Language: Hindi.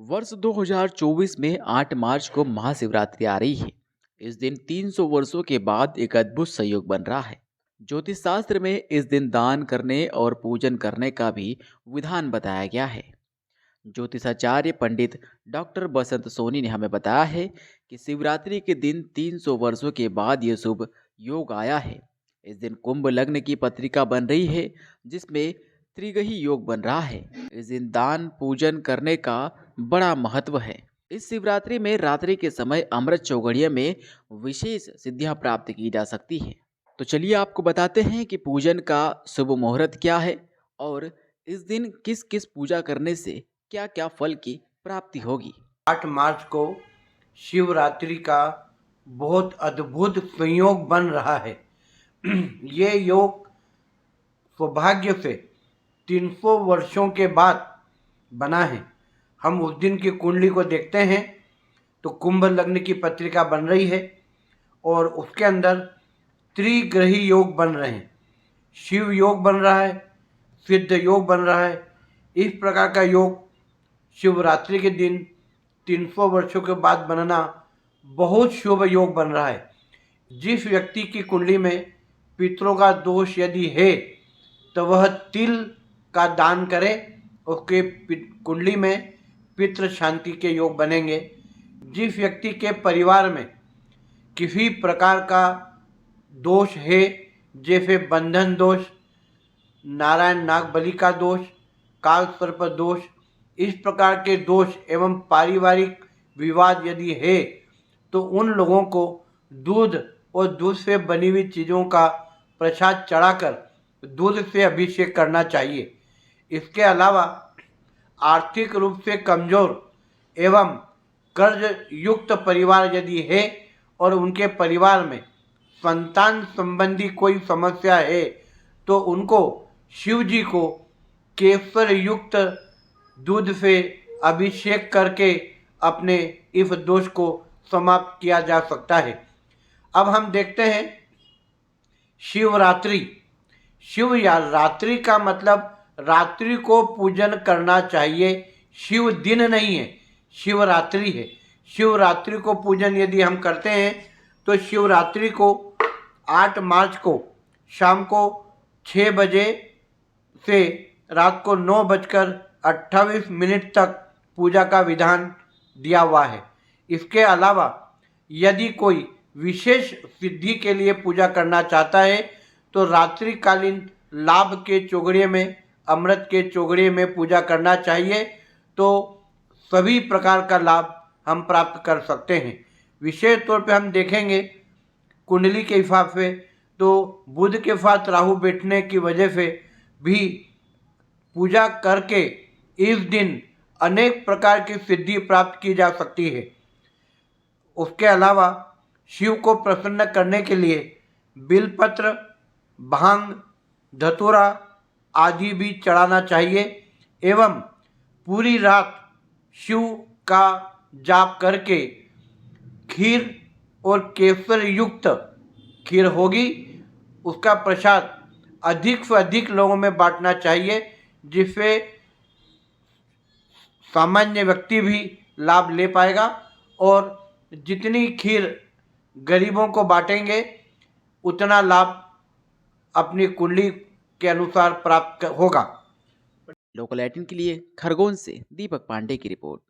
वर्ष 2024 में 8 मार्च को महाशिवरात्रि आ रही है। इस दिन 300 वर्षों के बाद एक अद्भुत संयोग बन रहा है। ज्योतिष शास्त्र में इस दिन दान करने और पूजन करने का भी विधान बताया गया है। ज्योतिषाचार्य पंडित डॉक्टर बसंत सोनी ने हमें बताया है कि शिवरात्रि के दिन 300 वर्षों के बाद ये शुभ योग आया है। इस दिन कुंभ लग्न की पत्रिका बन रही है, जिसमें त्रिगही योग बन रहा है। इस दिन दान पूजन करने का बड़ा महत्व है। इस शिवरात्रि में रात्रि के समय अमृत चौघड़िया में विशेष सिद्धियां प्राप्त की जा सकती है। तो चलिए आपको बताते हैं कि पूजन का शुभ मुहूर्त क्या है और इस दिन किस किस पूजा करने से क्या क्या फल की प्राप्ति होगी। 8 मार्च को शिवरात्रि का बहुत अद्भुत संयोग बन रहा है। ये योग सौभाग्य से 300 वर्षों के बाद बना है। हम उस दिन की कुंडली को देखते हैं तो कुंभ लग्न की पत्रिका बन रही है और उसके अंदर त्रिग्रही योग बन रहे हैं। शिव योग बन रहा है, सिद्ध योग बन रहा है। इस प्रकार का योग शिवरात्रि के दिन 300 वर्षों के बाद बनना बहुत शुभ योग बन रहा है। जिस व्यक्ति की कुंडली में पितरों का दोष यदि है तो वह तिल का दान करे, उसके कुंडली में पितृ शांति के योग बनेंगे। जिस व्यक्ति के परिवार में किसी प्रकार का दोष है, जैसे बंधन दोष, नारायण नागबली का दोष, काल सर्प दोष, इस प्रकार के दोष एवं पारिवारिक विवाद यदि है तो उन लोगों को दूध और दूध से बनी हुई चीज़ों का प्रसाद चढ़ाकर दूध से अभिषेक करना चाहिए। इसके अलावा आर्थिक रूप से कमजोर एवं कर्ज युक्त परिवार यदि है और उनके परिवार में संतान संबंधी कोई समस्या है तो उनको शिव जी को केसर युक्त दूध से अभिषेक करके अपने इस दोष को समाप्त किया जा सकता है। अब हम देखते हैं शिवरात्रि। शिव या रात्रि का मतलब रात्रि को पूजन करना चाहिए, शिव दिन नहीं है, शिवरात्रि है। शिवरात्रि को पूजन यदि हम करते हैं तो शिवरात्रि को 8 मार्च को शाम को 6 बजे से रात को 9:28 तक पूजा का विधान दिया हुआ है। इसके अलावा यदि कोई विशेष सिद्धि के लिए पूजा करना चाहता है तो रात्रिकालीन लाभ के चौघड़िए में, अमृत के चौघड़िए में पूजा करना चाहिए, तो सभी प्रकार का लाभ हम प्राप्त कर सकते हैं। विशेष तौर पे हम देखेंगे कुंडली के हिसाब से तो बुध के साथ राहु बैठने की वजह से भी पूजा करके इस दिन अनेक प्रकार की सिद्धि प्राप्त की जा सकती है। उसके अलावा शिव को प्रसन्न करने के लिए बिलपत्र, भांग, धतूरा आदि भी चढ़ाना चाहिए एवं पूरी रात शिव का जाप करके खीर और केसर युक्त खीर होगी, उसका प्रसाद अधिक से अधिक लोगों में बांटना चाहिए, जिससे सामान्य व्यक्ति भी लाभ ले पाएगा और जितनी खीर गरीबों को बांटेंगे उतना लाभ अपनी कुंडली के अनुसार प्राप्त होगा। लोकल 18 के लिए खरगोन से दीपक पांडे की रिपोर्ट।